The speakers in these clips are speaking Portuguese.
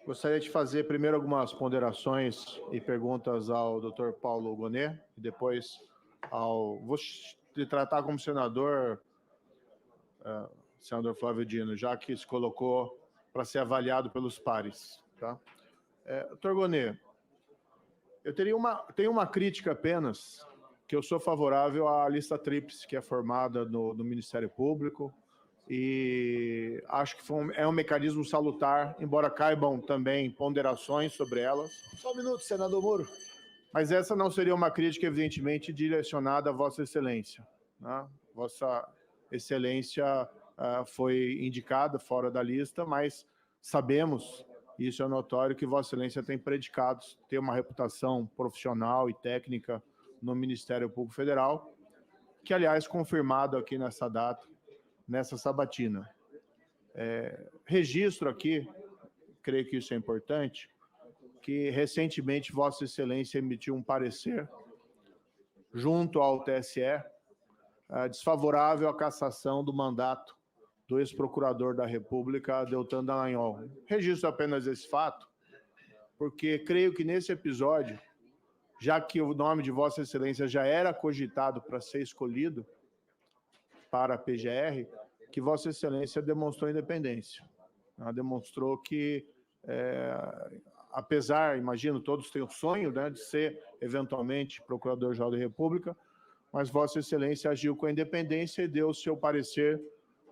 Gostaria de fazer primeiro algumas ponderações e perguntas ao Dr. Paulo Gonet, e depois vou te tratar como senador, senador Flávio Dino, já que se colocou para ser avaliado pelos pares. Tá? Dr. Gonet, eu tenho uma crítica apenas, que eu sou favorável à lista tríplice que é formada no Ministério Público, e acho que é um mecanismo salutar, embora caibam também ponderações sobre elas. Só um minuto, senador Moro. Mas essa não seria uma crítica, evidentemente, direcionada a Vossa Excelência. Né? Vossa Excelência foi indicada fora da lista, mas sabemos, isso é notório, que Vossa Excelência tem predicados, tem uma reputação profissional e técnica no Ministério Público Federal, que, aliás, confirmado aqui nessa data, nessa sabatina. Registro aqui, creio que isso é importante, que recentemente Vossa Excelência emitiu um parecer junto ao TSE desfavorável à cassação do mandato do ex-procurador da República, Deltan Dallagnol. Registro apenas esse fato, porque creio que nesse episódio, já que o nome de Vossa Excelência já era cogitado para ser escolhido para a PGR, que Vossa Excelência demonstrou independência. Ela demonstrou que, apesar, imagino, todos têm o sonho, né, de ser, eventualmente, Procurador-Geral da República, mas Vossa Excelência agiu com a independência e deu o seu parecer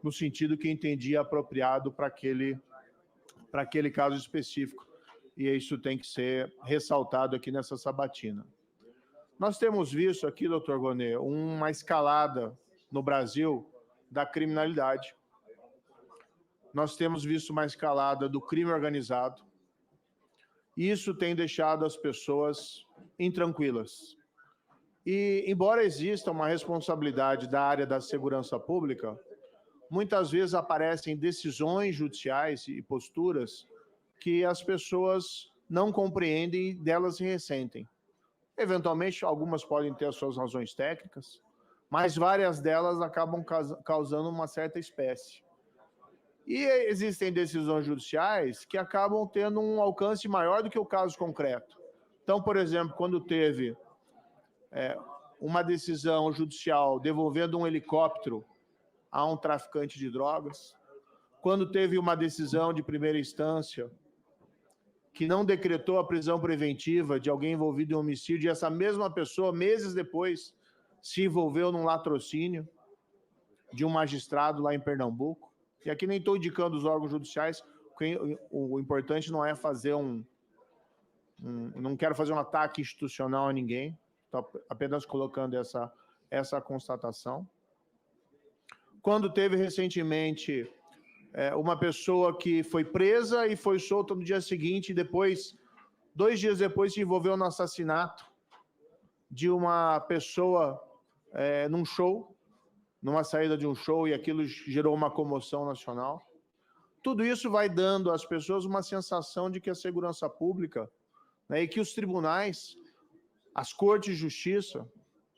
no sentido que entendia apropriado para aquele caso específico. E isso tem que ser ressaltado aqui nessa sabatina. Nós temos visto aqui, doutor Gonet, uma escalada no Brasil da criminalidade. Nós temos visto uma escalada do crime organizado. E isso tem deixado as pessoas intranquilas. E, embora exista uma responsabilidade da área da segurança pública, muitas vezes aparecem decisões judiciais e posturas que as pessoas não compreendem e delas se ressentem. Eventualmente, algumas podem ter as suas razões técnicas, mas várias delas acabam causando uma certa espécie. E existem decisões judiciais que acabam tendo um alcance maior do que o caso concreto. Então, por exemplo, quando teve uma decisão judicial devolvendo um helicóptero a um traficante de drogas, quando teve uma decisão de primeira instância que não decretou a prisão preventiva de alguém envolvido em homicídio, e essa mesma pessoa, meses depois, se envolveu num latrocínio de um magistrado lá em Pernambuco. E aqui nem estou indicando os órgãos judiciais, o importante não é fazer não quero fazer um ataque institucional a ninguém, estou apenas colocando essa constatação. Quando teve recentemente uma pessoa que foi presa e foi solta no dia seguinte, e depois, 2 dias depois, se envolveu no assassinato de uma pessoa num show, numa saída de um show, e aquilo gerou uma comoção nacional. Tudo isso vai dando às pessoas uma sensação de que a segurança pública, né, e que os tribunais, as cortes de justiça,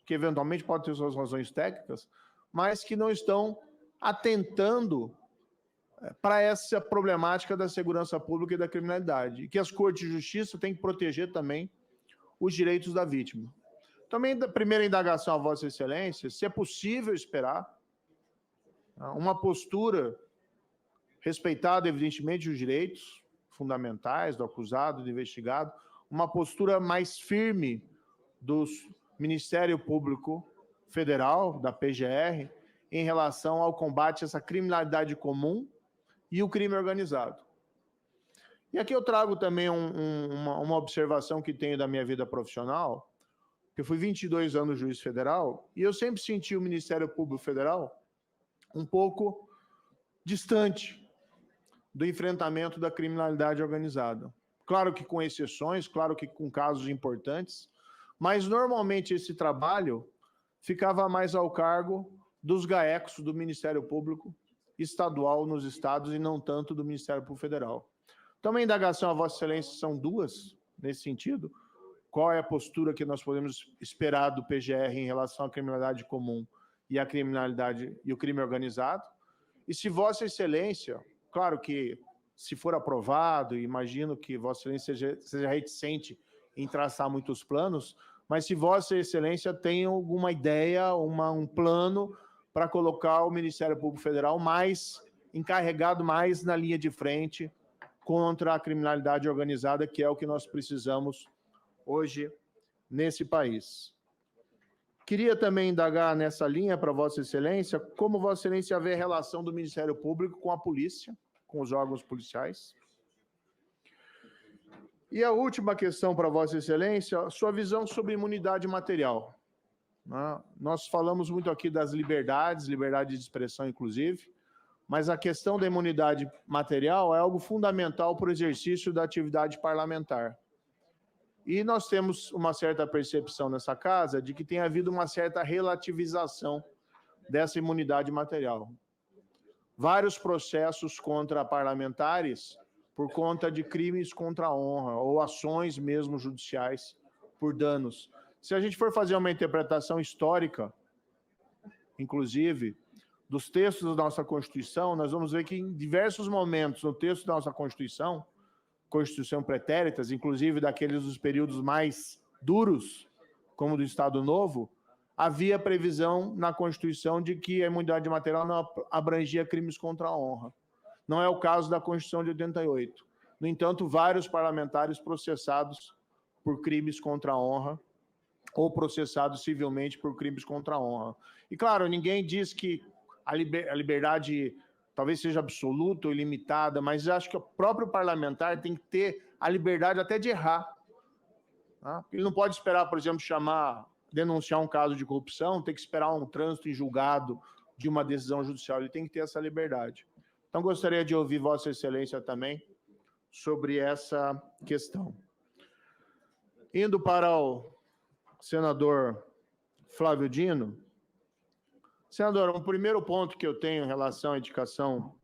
que eventualmente podem ter suas razões técnicas, mas que não estão atentando para essa problemática da segurança pública e da criminalidade, e que as cortes de justiça têm que proteger também os direitos da vítima. Também, da primeira indagação a Vossa Excelência, se é possível esperar uma postura respeitada, evidentemente, os direitos fundamentais do acusado, do investigado, uma postura mais firme do Ministério Público Federal, da PGR, em relação ao combate a essa criminalidade comum e o crime organizado. E aqui eu trago também uma observação que tenho da minha vida profissional, que eu fui 22 anos juiz federal, e eu sempre senti o Ministério Público Federal um pouco distante do enfrentamento da criminalidade organizada. Claro que com exceções, claro que com casos importantes, mas normalmente esse trabalho ficava mais ao cargo dos GAECos do Ministério Público Estadual nos estados e não tanto do Ministério Público Federal. Então, a indagação a Vossa Excelência são duas, nesse sentido. Qual é a postura que nós podemos esperar do PGR em relação à criminalidade comum e à criminalidade e o crime organizado? E se Vossa Excelência, claro que se for aprovado, imagino que Vossa Excelência seja reticente em traçar muitos planos, mas se Vossa Excelência tem alguma ideia, um plano para colocar o Ministério Público Federal mais encarregado, mais na linha de frente contra a criminalidade organizada, que é o que nós precisamos hoje nesse país. Queria também indagar nessa linha para Vossa Excelência, como Vossa Excelência vê a relação do Ministério Público com a polícia, com os órgãos policiais. E a última questão para Vossa Excelência, sua visão sobre imunidade material. Nós falamos muito aqui das liberdades, liberdade de expressão, inclusive, mas a questão da imunidade material é algo fundamental para o exercício da atividade parlamentar. E nós temos uma certa percepção nessa casa de que tem havido uma certa relativização dessa imunidade material. Vários processos contra parlamentares por conta de crimes contra a honra ou ações mesmo judiciais por danos. Se a gente for fazer uma interpretação histórica, inclusive, dos textos da nossa Constituição, nós vamos ver que em diversos momentos no texto da nossa Constituição pretéritas, inclusive daqueles dos períodos mais duros, como do Estado Novo, havia previsão na Constituição de que a imunidade material não abrangia crimes contra a honra. Não é o caso da Constituição de 88. No entanto, vários parlamentares processados por crimes contra a honra ou processados civilmente por crimes contra a honra. E, claro, ninguém diz que a liberdade talvez seja absoluta ou ilimitada, mas acho que o próprio parlamentar tem que ter a liberdade até de errar. Tá? Ele não pode esperar, por exemplo, denunciar um caso de corrupção, tem que esperar um trânsito em julgado de uma decisão judicial, ele tem que ter essa liberdade. Então, gostaria de ouvir Vossa Excelência também sobre essa questão. Indo para o senador Flávio Dino. Senador, o primeiro ponto que eu tenho em relação à indicação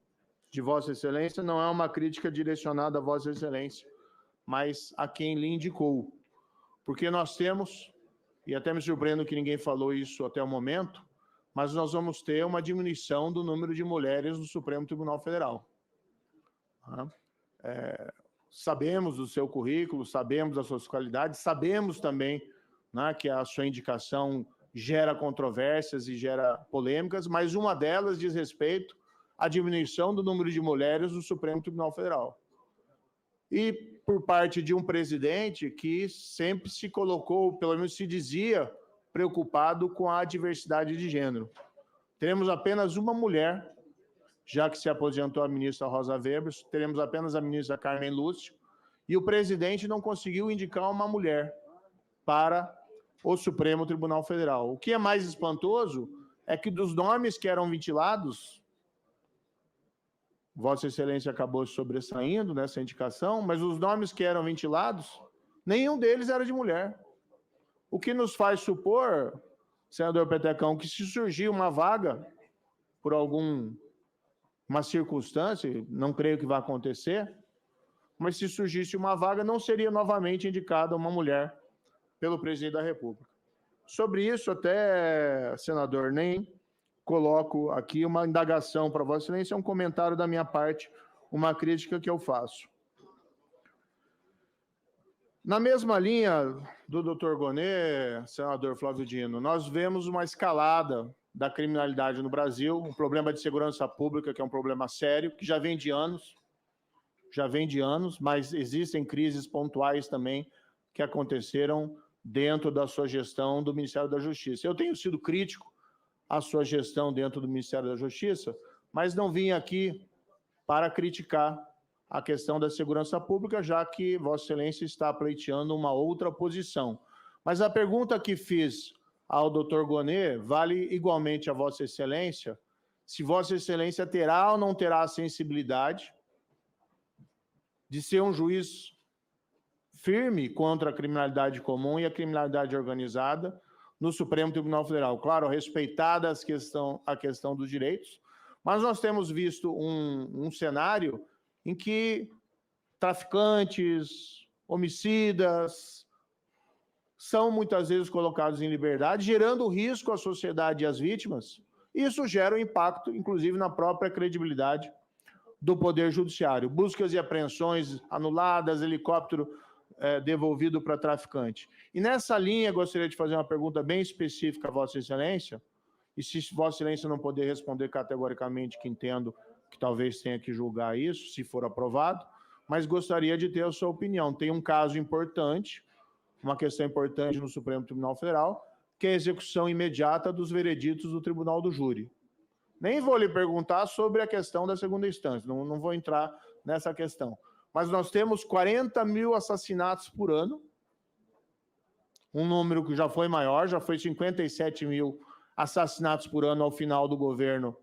de Vossa Excelência não é uma crítica direcionada a Vossa Excelência, mas a quem lhe indicou. Porque nós temos, e até me surpreendo que ninguém falou isso até o momento, mas nós vamos ter uma diminuição do número de mulheres no Supremo Tribunal Federal. Sabemos do seu currículo, sabemos das suas qualidades, sabemos também, né, que a sua indicação gera controvérsias e gera polêmicas, mas uma delas diz respeito à diminuição do número de mulheres no Supremo Tribunal Federal. E por parte de um presidente que sempre se colocou, pelo menos se dizia, preocupado com a diversidade de gênero. Teremos apenas uma mulher, já que se aposentou a ministra Rosa Weber, teremos apenas a ministra Carmen Lúcia, e o presidente não conseguiu indicar uma mulher para o Supremo Tribunal Federal. O que é mais espantoso é que dos nomes que eram ventilados, Vossa Excelência acabou sobressaindo nessa indicação, mas os nomes que eram ventilados, nenhum deles era de mulher. O que nos faz supor, senador Petecão, que se surgir uma vaga por alguma circunstância, não creio que vai acontecer, mas se surgisse uma vaga, não seria novamente indicada uma mulher pelo presidente da República. Sobre isso, até, senador, nem coloco aqui uma indagação para Vossa Excelência, é um comentário da minha parte, uma crítica que eu faço. Na mesma linha do doutor Gonet, senador Flávio Dino, nós vemos uma escalada da criminalidade no Brasil, um problema de segurança pública, que é um problema sério, que já vem de anos, mas existem crises pontuais também que aconteceram dentro da sua gestão do Ministério da Justiça. Eu tenho sido crítico à sua gestão dentro do Ministério da Justiça, mas não vim aqui para criticar a questão da segurança pública, já que Vossa Excelência está pleiteando uma outra posição. Mas a pergunta que fiz ao doutor Gonet vale igualmente a Vossa Excelência, se Vossa Excelência terá ou não terá a sensibilidade de ser um juiz firme contra a criminalidade comum e a criminalidade organizada no Supremo Tribunal Federal. Claro, respeitada a questão dos direitos, mas nós temos visto um cenário em que traficantes, homicidas, são muitas vezes colocados em liberdade, gerando risco à sociedade e às vítimas. Isso gera um impacto, inclusive, na própria credibilidade do Poder Judiciário. Buscas e apreensões anuladas, helicóptero devolvido para traficante. E nessa linha, gostaria de fazer uma pergunta bem específica a Vossa Excelência, e se Vossa Excelência não poder responder categoricamente, que entendo que talvez tenha que julgar isso, se for aprovado, mas gostaria de ter a sua opinião. Tem um caso importante, uma questão importante no Supremo Tribunal Federal, que é a execução imediata dos vereditos do Tribunal do Júri. Nem vou lhe perguntar sobre a questão da segunda instância, não vou entrar nessa questão. Mas nós temos 40 mil assassinatos por ano, um número que já foi maior, já foi 57 mil assassinatos por ano ao final do governo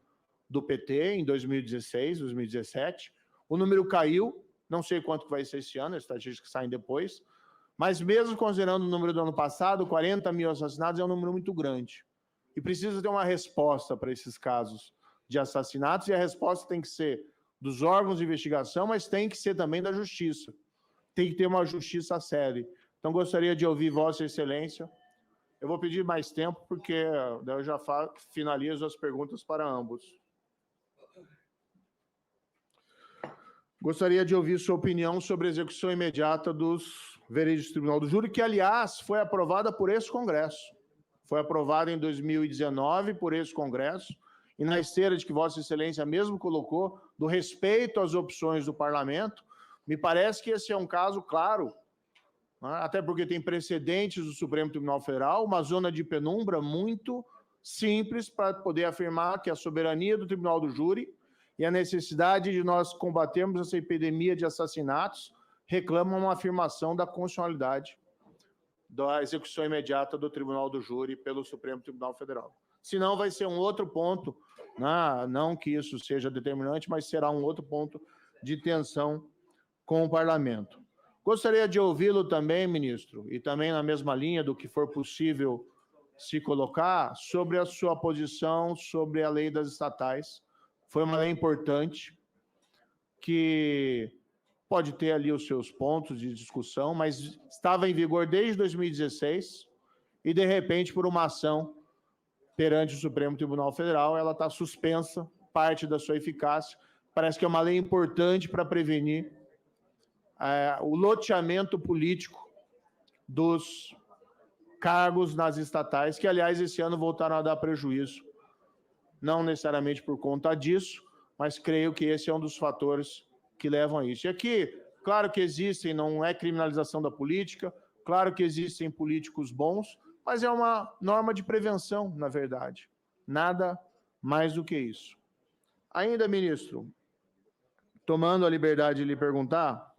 do PT, em 2016, 2017. O número caiu, não sei quanto vai ser esse ano, as estatísticas saem depois, mas mesmo considerando o número do ano passado, 40 mil assassinatos é um número muito grande. E precisa ter uma resposta para esses casos de assassinatos, e a resposta tem que ser dos órgãos de investigação, mas tem que ser também da justiça. Tem que ter uma justiça séria. Então, gostaria de ouvir Vossa Excelência. Eu vou pedir mais tempo, porque eu já finalizo as perguntas para ambos. Gostaria de ouvir sua opinião sobre a execução imediata dos veredictos do Tribunal do Júri, que, aliás, foi aprovada por esse Congresso. Foi aprovada em 2019 por esse Congresso, e na esteira de que Vossa Excelência mesmo colocou, do respeito às opções do Parlamento, me parece que esse é um caso claro, né? Até porque tem precedentes do Supremo Tribunal Federal, uma zona de penumbra muito simples para poder afirmar que a soberania do Tribunal do Júri e a necessidade de nós combatermos essa epidemia de assassinatos reclamam uma afirmação da constitucionalidade da execução imediata do Tribunal do Júri pelo Supremo Tribunal Federal. Senão vai ser um outro ponto, né? Não que isso seja determinante, mas será um outro ponto de tensão com o Parlamento. Gostaria de ouvi-lo também, ministro, e também na mesma linha do que for possível se colocar, sobre a sua posição sobre a lei das estatais. Foi uma lei importante, que pode ter ali os seus pontos de discussão, mas estava em vigor desde 2016 e, de repente, por uma ação perante o Supremo Tribunal Federal, ela está suspensa, parte da sua eficácia. Parece que é uma lei importante para prevenir o loteamento político dos cargos nas estatais, que, aliás, esse ano voltaram a dar prejuízo. Não necessariamente por conta disso, mas creio que esse é um dos fatores que levam a isso. E aqui, claro que existem, não é criminalização da política, claro que existem políticos bons, mas é uma norma de prevenção, na verdade. Nada mais do que isso. Ainda, ministro, tomando a liberdade de lhe perguntar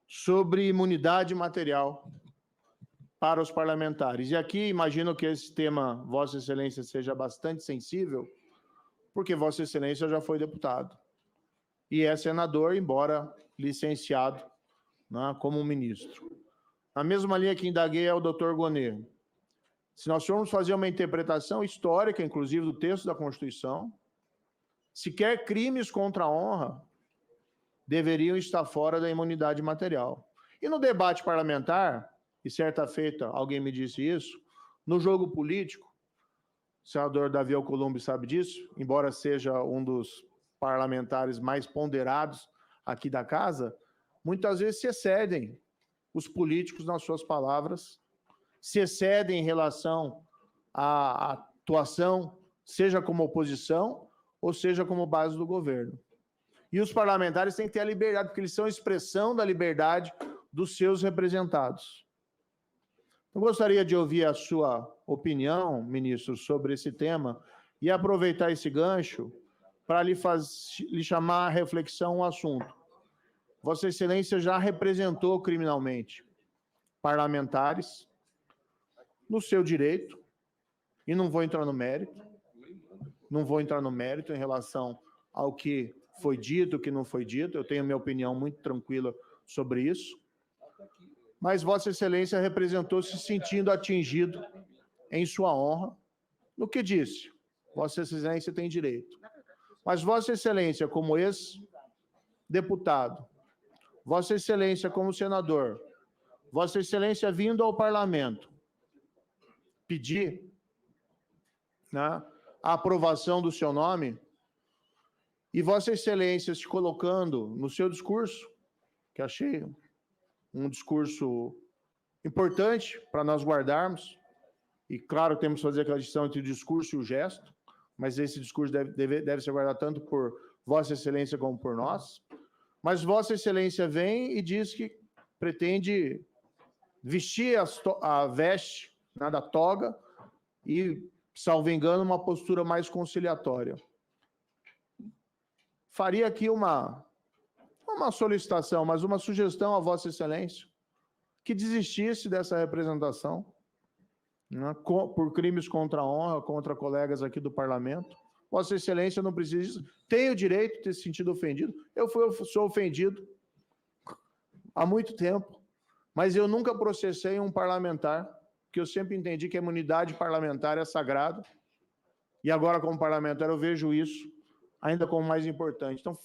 sobre imunidade material para os parlamentares. E aqui imagino que esse tema, Vossa Excelência, seja bastante sensível, porque Vossa Excelência já foi deputado e é senador, embora licenciado, né, como ministro. Na mesma linha que indaguei ao doutor Gonet, se nós formos fazer uma interpretação histórica, inclusive, do texto da Constituição, sequer crimes contra a honra deveriam estar fora da imunidade material. E no debate parlamentar, e certa feita alguém me disse isso, no jogo político, o senador Davi Alcolumbre sabe disso, embora seja um dos parlamentares mais ponderados aqui da casa, muitas vezes se excedem os políticos nas suas palavras, se excedem em relação à atuação, seja como oposição ou seja como base do governo. E os parlamentares têm que ter a liberdade, porque eles são expressão da liberdade dos seus representados. Eu gostaria de ouvir a sua opinião, ministro, sobre esse tema e aproveitar esse gancho para lhe chamar a reflexão o assunto. Vossa Excelência já representou criminalmente parlamentares no seu direito, e não vou entrar no mérito, em relação ao que foi dito, o que não foi dito, eu tenho minha opinião muito tranquila sobre isso, mas Vossa Excelência representou se sentindo atingido em sua honra no que disse. Vossa Excelência tem direito. Mas Vossa Excelência, como ex-deputado, Vossa Excelência, como senador, Vossa Excelência vindo ao parlamento pedir, né, a aprovação do seu nome, E Vossa Excelência se colocando no seu discurso, que achei um discurso importante para nós guardarmos, e claro, temos que fazer aquela distinção entre o discurso e o gesto, mas esse discurso deve ser guardado tanto por Vossa Excelência como por nós. Mas Vossa Excelência vem e diz que pretende vestir a veste, né, da toga e, salvo engano, uma postura mais conciliatória. Faria aqui uma solicitação, mas uma sugestão a Vossa Excelência, que desistisse dessa representação, né, por crimes contra a honra, contra colegas aqui do Parlamento. Vossa Excelência não precisa disso. Tem o direito de ter se sentido ofendido. Eu sou ofendido há muito tempo, mas eu nunca processei um parlamentar, porque eu sempre entendi que a imunidade parlamentar é sagrada, e agora, como parlamentar, eu vejo isso ainda como mais importante. Então,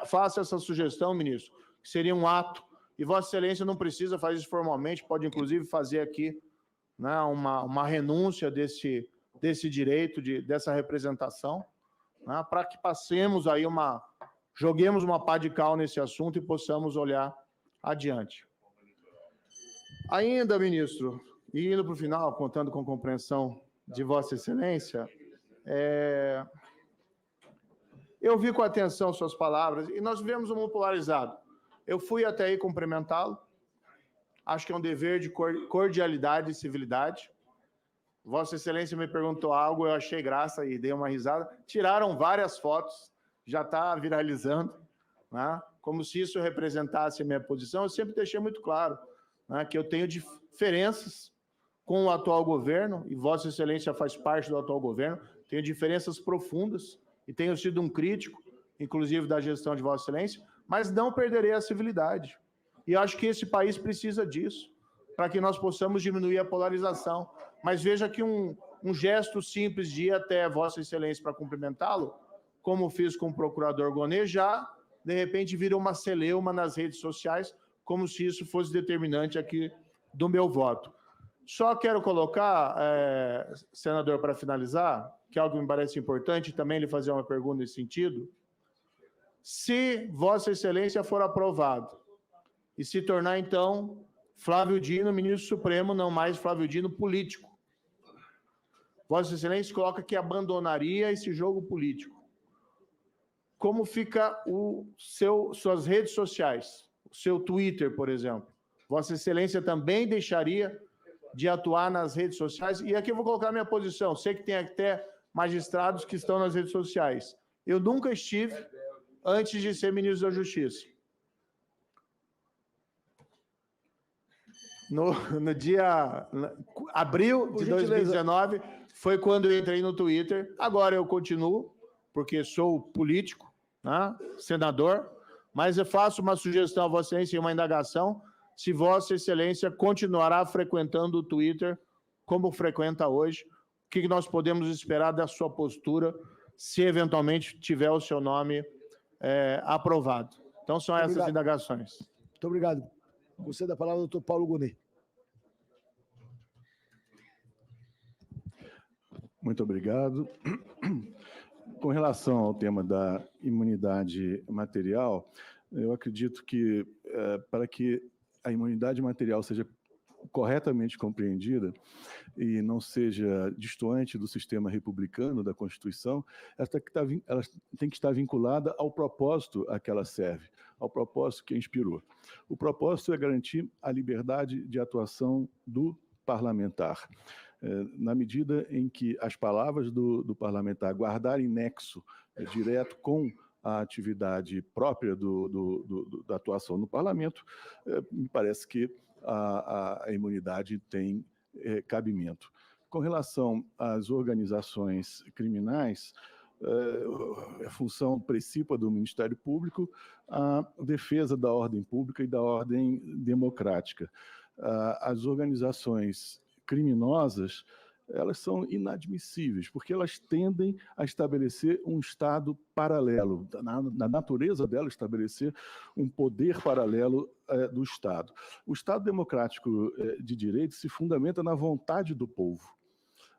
faça essa sugestão, ministro, que seria um ato, e Vossa Excelência não precisa fazer isso formalmente, pode, inclusive, fazer aqui, né, uma renúncia desse direito, dessa representação, né, para que passemos aí joguemos uma pá de cal nesse assunto e possamos olhar adiante. Ainda, ministro, e indo para o final, contando com a compreensão de Vossa Excelência, eu vi com atenção suas palavras e nós vivemos um mundo polarizado. Eu fui até aí cumprimentá-lo, acho que é um dever de cordialidade e civilidade. Vossa Excelência me perguntou algo, eu achei graça e dei uma risada. Tiraram várias fotos, já está viralizando, né? Como se isso representasse a minha posição. Eu sempre deixei muito claro, né, que eu tenho diferenças com o atual governo, e Vossa Excelência faz parte do atual governo, tenho diferenças profundas, e tenho sido um crítico, inclusive, da gestão de Vossa Excelência, mas não perderei a civilidade. E acho que esse país precisa disso, para que nós possamos diminuir a polarização. Mas veja que um gesto simples de ir até Vossa Excelência para cumprimentá-lo, como fiz com o procurador Gonê, já, de repente, vira uma celeuma nas redes sociais, como se isso fosse determinante aqui do meu voto. Só quero colocar, senador, para finalizar, que é algo que me parece importante, também lhe fazer uma pergunta nesse sentido. Se Vossa Excelência for aprovado e se tornar, então, Flávio Dino, ministro supremo, não mais Flávio Dino, político. Vossa Excelência coloca que abandonaria esse jogo político. Como fica suas redes sociais? O seu Twitter, por exemplo. Vossa Excelência também deixaria de atuar nas redes sociais? E aqui eu vou colocar a minha posição. Sei que tem até magistrados que estão nas redes sociais. Eu nunca estive antes de ser ministro da Justiça. No dia abril de 2019, foi quando eu entrei no Twitter. Agora eu continuo, porque sou político, né, senador, mas eu faço uma sugestão a Vossa Excelência e uma indagação, se Vossa Excelência continuará frequentando o Twitter como frequenta hoje, o que nós podemos esperar da sua postura, se eventualmente tiver o seu nome aprovado. Então, são essas indagações. Muito obrigado. Você dá a palavra ao doutor Paulo Gonê. Muito obrigado. Com relação ao tema da imunidade material, eu acredito que, para que a imunidade material seja corretamente compreendida e não seja distoante do sistema republicano, da Constituição, ela tem que estar vinculada ao propósito a que ela serve, ao propósito que a inspirou. O propósito é garantir a liberdade de atuação do parlamentar. Na medida em que as palavras do parlamentar guardarem nexo direto com a atividade própria da atuação no parlamento, me parece que a imunidade tem cabimento. Com relação às organizações criminais, a função principal do Ministério Público a defesa da ordem pública e da ordem democrática. As organizações criminosas, elas são inadmissíveis, porque elas tendem a estabelecer um Estado paralelo, na natureza dela, estabelecer um poder paralelo do Estado. O Estado democrático de direito se fundamenta na vontade do povo.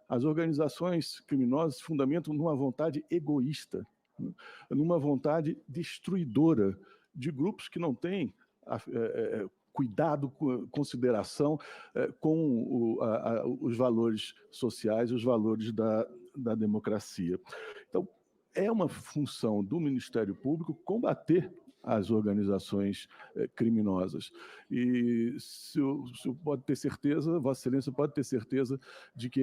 As organizações criminosas se fundamentam numa vontade egoísta numa vontade destruidora de grupos que não têm cuidado, consideração com os valores sociais, os valores da democracia. Então, é uma função do Ministério Público combater as organizações criminosas. E o senhor pode ter certeza, Vossa Excelência pode ter certeza de que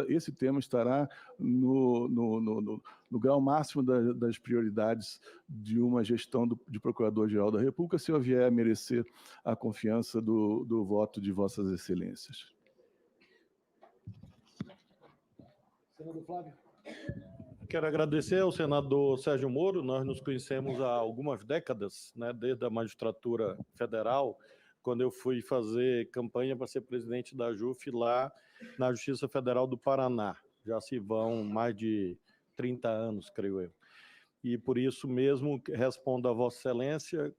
esse tema estará no grau máximo das prioridades de uma gestão de Procurador-Geral da República, se eu vier a merecer a confiança do voto de Vossas Excelências. Senador Flávio. Quero agradecer ao senador Sérgio Moro. Nós nos conhecemos há algumas décadas, né, desde a magistratura federal, quando eu fui fazer campanha para ser presidente da JUF lá na Justiça Federal do Paraná. Já se vão mais de 30 anos, creio eu. E por isso mesmo respondo a Vossa Excelência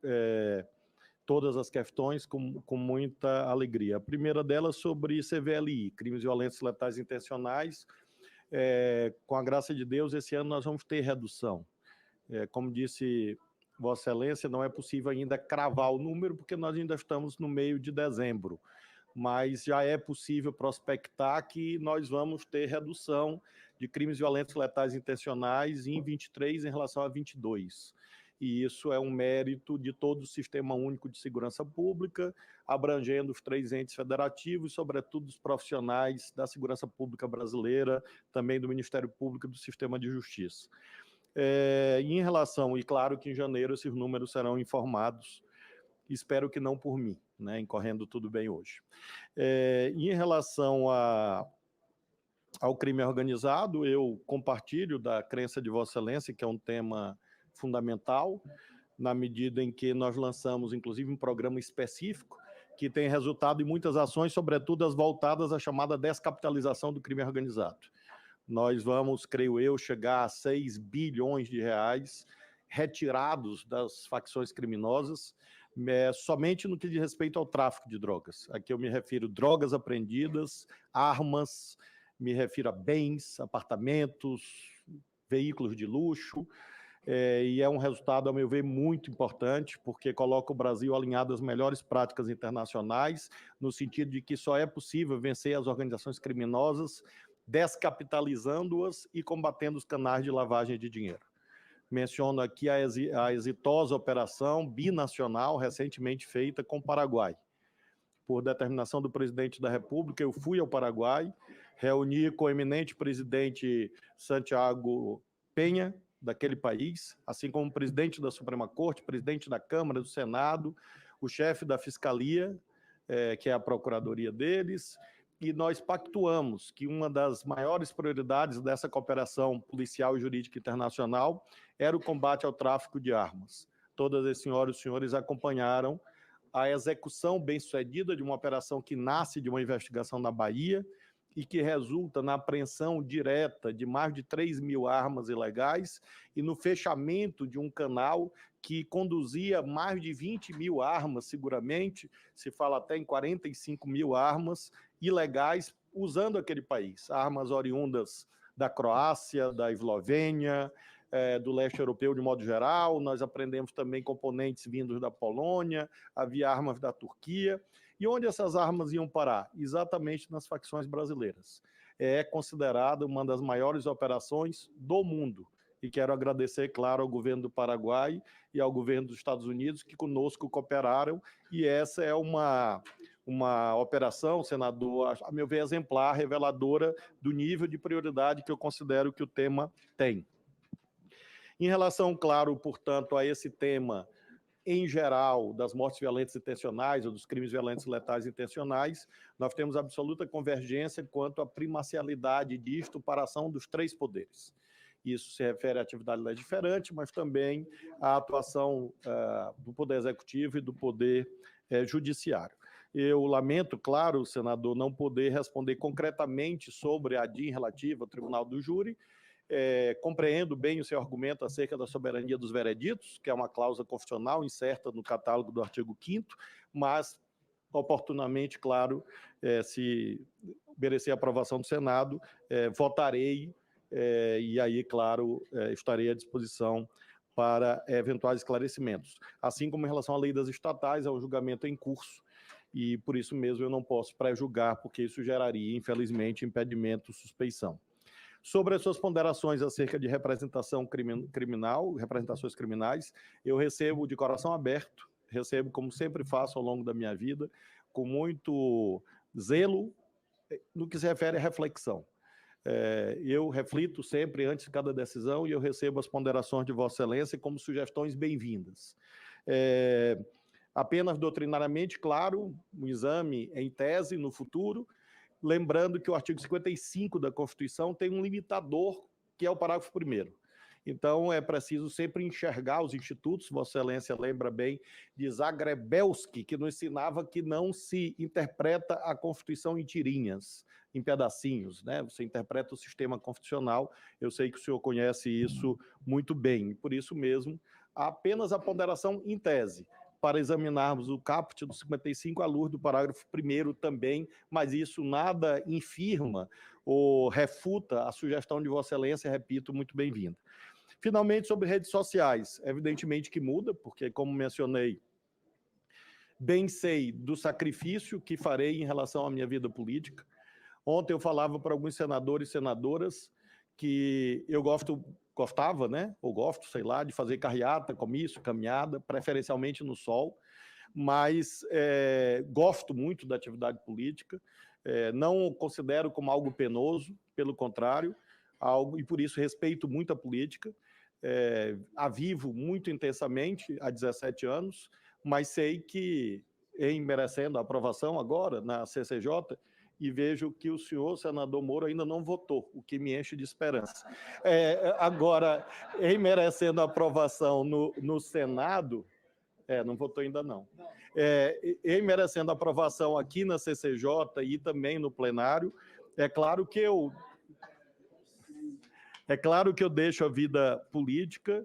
todas as questões com muita alegria. A primeira delas sobre CVLI, Crimes Violentos Letais Intencionais. Com a graça de Deus, esse ano nós vamos ter redução. Como disse Vossa Excelência, não é possível ainda cravar o número, porque nós ainda estamos no meio de dezembro, mas já é possível prospectar que nós vamos ter redução de crimes violentos letais intencionais em 23 em relação a 22. E isso é um mérito de todo o Sistema Único de Segurança Pública, abrangendo os 3 entes federativos, sobretudo os profissionais da segurança pública brasileira, também do Ministério Público e do Sistema de Justiça. Em relação, e claro que em janeiro esses números serão informados, espero que não por mim, né, incorrendo tudo bem hoje. Em relação ao crime organizado, eu compartilho da crença de Vossa Excelência, que é um tema fundamental, na medida em que nós lançamos, inclusive, um programa específico que tem resultado em muitas ações, sobretudo as voltadas à chamada descapitalização do crime organizado. Nós vamos, creio eu, chegar a 6 bilhões de reais retirados das facções criminosas, somente no que diz respeito ao tráfico de drogas. Aqui eu me refiro a drogas apreendidas, armas, me refiro a bens, apartamentos, veículos de luxo, e é um resultado, a meu ver, muito importante, porque coloca o Brasil alinhado às melhores práticas internacionais, no sentido de que só é possível vencer as organizações criminosas descapitalizando-as e combatendo os canais de lavagem de dinheiro. Menciono aqui a exitosa operação binacional recentemente feita com o Paraguai. Por determinação do presidente da República, eu fui ao Paraguai, reuni com o eminente presidente Santiago Penha, daquele país, assim como o presidente da Suprema Corte, presidente da Câmara, do Senado, o chefe da Fiscalia, que é a procuradoria deles, e nós pactuamos que uma das maiores prioridades dessa cooperação policial e jurídica internacional era o combate ao tráfico de armas. Todas as senhoras e os senhores acompanharam a execução bem-sucedida de uma operação que nasce de uma investigação na Bahia e que resulta na apreensão direta de mais de 3 mil armas ilegais e no fechamento de um canal que conduzia mais de 20 mil armas, seguramente, se fala até em 45 mil armas ilegais, usando aquele país. Armas oriundas da Croácia, da Eslovênia, do leste europeu de modo geral. Nós apreendemos também componentes vindos da Polônia, havia armas da Turquia. E onde essas armas iam parar? Exatamente nas facções brasileiras. É considerada uma das maiores operações do mundo. E quero agradecer, claro, ao governo do Paraguai e ao governo dos Estados Unidos, que conosco cooperaram. E essa é uma operação, senador, a meu ver, exemplar, reveladora do nível de prioridade que eu considero que o tema tem. Em relação, claro, portanto, a esse tema em geral, das mortes violentas intencionais ou dos crimes violentos letais intencionais, nós temos absoluta convergência quanto à primacialidade disto para a ação dos 3 poderes. Isso se refere à atividade legiferante, mas também à atuação do Poder Executivo e do Poder Judiciário. Eu lamento, claro, senador, não poder responder concretamente sobre a DIN relativa ao Tribunal do Júri. Compreendo bem o seu argumento acerca da soberania dos vereditos, que é uma cláusula constitucional incerta no catálogo do artigo 5º, mas, oportunamente, claro, se merecer a aprovação do Senado, votarei e aí, claro, estarei à disposição para eventuais esclarecimentos. Assim como em relação à lei das estatais, é um julgamento em curso, e por isso mesmo eu não posso pré-julgar, porque isso geraria, infelizmente, impedimento, suspeição. Sobre as suas ponderações acerca de representação criminal, representações criminais, eu recebo de coração aberto, recebo como sempre faço ao longo da minha vida, com muito zelo no que se refere à reflexão. Eu reflito sempre antes de cada decisão e eu recebo as ponderações de Vossa Excelência como sugestões bem-vindas. Apenas doutrinariamente, claro, um exame em tese no futuro, lembrando que o artigo 55 da Constituição tem um limitador, que é o parágrafo 1º. Então, é preciso sempre enxergar os institutos. Vossa Excelência lembra bem de Zagrebelski, que nos ensinava que não se interpreta a Constituição em tirinhas, em pedacinhos, né? Você interpreta o sistema constitucional. Eu sei que o senhor conhece isso muito bem. Por isso mesmo, apenas a ponderação em tese, para examinarmos o caput do 55 à luz do parágrafo 1º também, mas isso nada infirma ou refuta a sugestão de Vossa Excelência, repito, muito bem-vinda. Finalmente, sobre redes sociais, evidentemente que muda, porque, como mencionei, bem sei do sacrifício que farei em relação à minha vida política. Ontem eu falava para alguns senadores e senadoras que eu gostava, né? Ou gosto, sei lá, de fazer carreata, comício, caminhada, preferencialmente no sol, mas gosto muito da atividade política, não o considero como algo penoso, pelo contrário, e por isso respeito muito a política, a vivo muito intensamente há 17 anos, mas sei que, em merecendo a aprovação agora na CCJ, e vejo que o senhor, senador Moro, ainda não votou, o que me enche de esperança. Agora, em merecendo a aprovação no Senado, não votou ainda não. Em merecendo a aprovação aqui na CCJ e também no plenário, é claro que eu deixo a vida política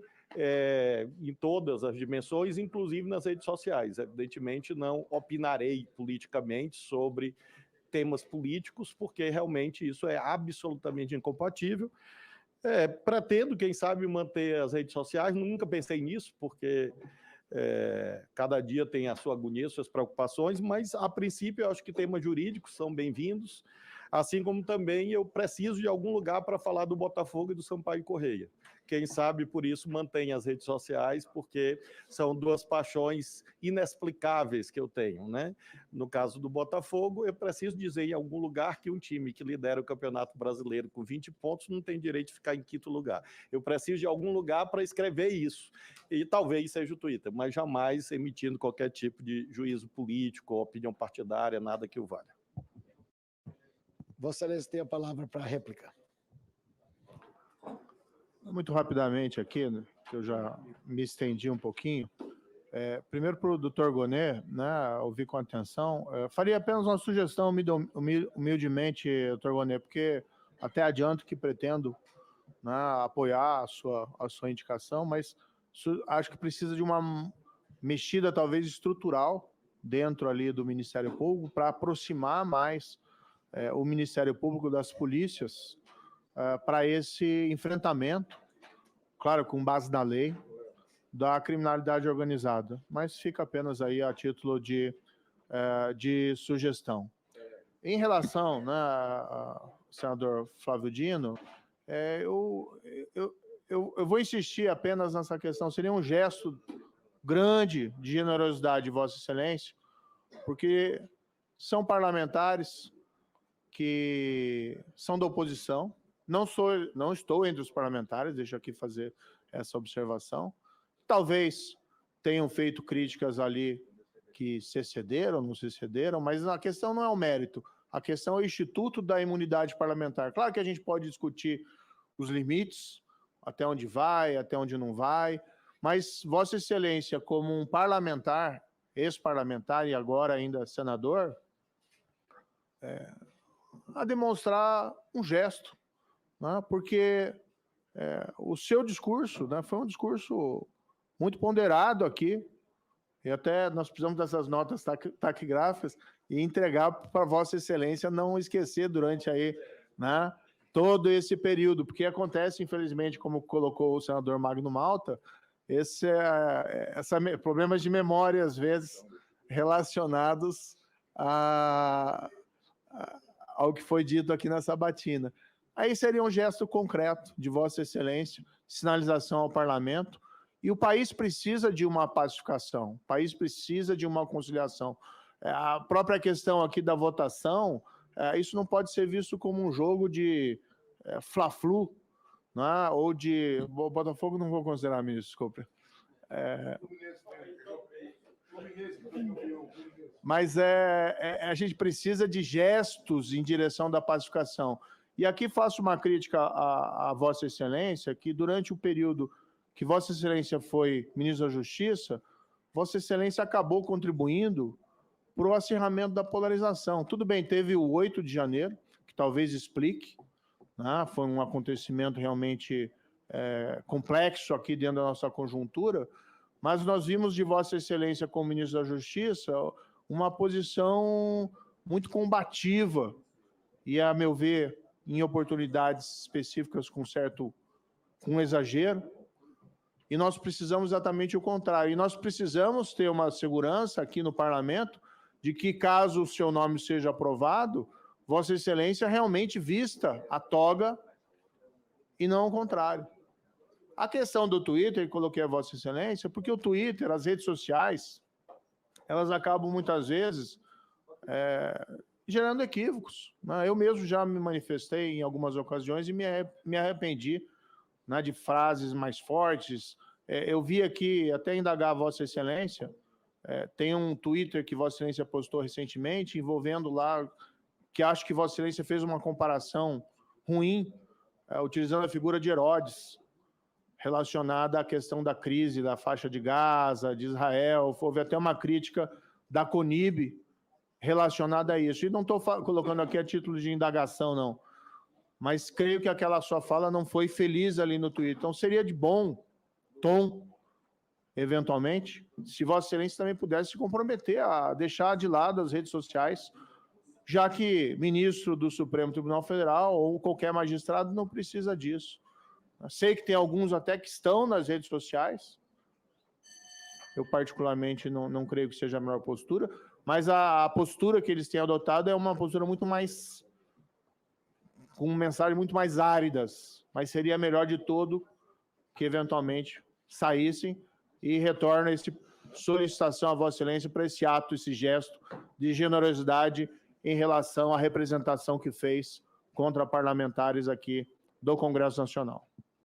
em todas as dimensões, inclusive nas redes sociais. Evidentemente, não opinarei politicamente sobre temas políticos, porque realmente isso é absolutamente incompatível. Pretendo, quem sabe, manter as redes sociais, nunca pensei nisso, porque cada dia tem a sua agonia, suas preocupações, mas, a princípio, eu acho que temas jurídicos são bem-vindos, assim como também eu preciso de algum lugar para falar do Botafogo e do Sampaio Corrêa. Quem sabe, por isso, mantém as redes sociais, porque são duas paixões inexplicáveis que eu tenho, né? No caso do Botafogo, eu preciso dizer em algum lugar que um time que lidera o Campeonato Brasileiro com 20 pontos não tem direito de ficar em quinto lugar. Eu preciso de algum lugar para escrever isso. E talvez seja o Twitter, mas jamais emitindo qualquer tipo de juízo político ou opinião partidária, nada que o valha. Vossa Excelência tem a palavra para a réplica. Muito rapidamente aqui, né, que eu já me estendi um pouquinho. Primeiro para o doutor Gonet, né, ouvi com atenção. Faria apenas uma sugestão, humildemente, doutor Gonet, porque até adianto que pretendo, né, apoiar a sua indicação, mas acho que precisa de uma mexida talvez estrutural dentro ali do Ministério Público para aproximar mais o Ministério Público das polícias para esse enfrentamento, claro, com base na lei, da criminalidade organizada, mas fica apenas aí a título de sugestão. Em relação, né, ao senador Flávio Dino, eu vou insistir apenas nessa questão. Seria um gesto grande de generosidade de Vossa Excelência, porque são parlamentares que são da oposição. Não estou entre os parlamentares, deixo aqui fazer essa observação. Talvez tenham feito críticas ali que se excederam, não se excederam, mas a questão não é o mérito, a questão é o Instituto da Imunidade Parlamentar. Claro que a gente pode discutir os limites, até onde vai, até onde não vai, mas Vossa Excelência, como um parlamentar, ex-parlamentar e agora ainda senador, a demonstrar um gesto, né? Porque o seu discurso, né, foi um discurso muito ponderado aqui, e até nós precisamos dessas notas taquigráficas e entregar para Vossa Excelência não esquecer durante aí, né, todo esse período, porque acontece, infelizmente, como colocou o senador Magno Malta, problemas de memória, às vezes, relacionados ao que foi dito aqui na sabatina. Aí seria um gesto concreto de Vossa Excelência, sinalização ao parlamento, e o país precisa de uma pacificação, o país precisa de uma conciliação. A própria questão aqui da votação, isso não pode ser visto como um jogo de fla-flu, né? Ou de... O Botafogo não vou considerar, ministro, desculpe. Mas a gente precisa de gestos em direção da pacificação. E aqui faço uma crítica à Vossa Excelência, que durante o período que Vossa Excelência foi ministro da Justiça, Vossa Excelência acabou contribuindo para o acirramento da polarização. Tudo bem, teve o 8 de janeiro, que talvez explique, né? Foi um acontecimento realmente complexo aqui dentro da nossa conjuntura, mas nós vimos de Vossa Excelência como ministro da Justiça uma posição muito combativa e, a meu ver, em oportunidades específicas com exagero, e nós precisamos exatamente o contrário. E nós precisamos ter uma segurança aqui no parlamento de que, caso o seu nome seja aprovado, Vossa Excelência realmente vista a toga e não o contrário. A questão do Twitter, que coloquei a Vossa Excelência, porque o Twitter, as redes sociais, elas acabam muitas vezes gerando equívocos, né? Eu mesmo já me manifestei em algumas ocasiões e me arrependi, né, de frases mais fortes. Eu vi aqui, até indagar a Vossa Excelência, tem um Twitter que Vossa Excelência postou recentemente, envolvendo lá, que acho que Vossa Excelência fez uma comparação ruim, utilizando a figura de Herodes, relacionada à questão da crise da faixa de Gaza, de Israel. Houve até uma crítica da CONIB relacionada a isso. E não estou colocando aqui a título de indagação, não. Mas creio que aquela sua fala não foi feliz ali no Twitter. Então, seria de bom tom, eventualmente, se Vossa Excelência também pudesse se comprometer a deixar de lado as redes sociais, já que ministro do Supremo Tribunal Federal ou qualquer magistrado não precisa disso. Eu sei que tem alguns até que estão nas redes sociais. Eu, particularmente, não creio que seja a melhor postura, mas a postura que eles têm adotado é uma postura muito mais... com mensagens muito mais áridas, mas seria melhor de todo que, eventualmente, saíssem e retornem essa solicitação à Vossa Excelência para esse ato, esse gesto de generosidade em relação à representação que fez contra parlamentares aqui do Congresso Nacional.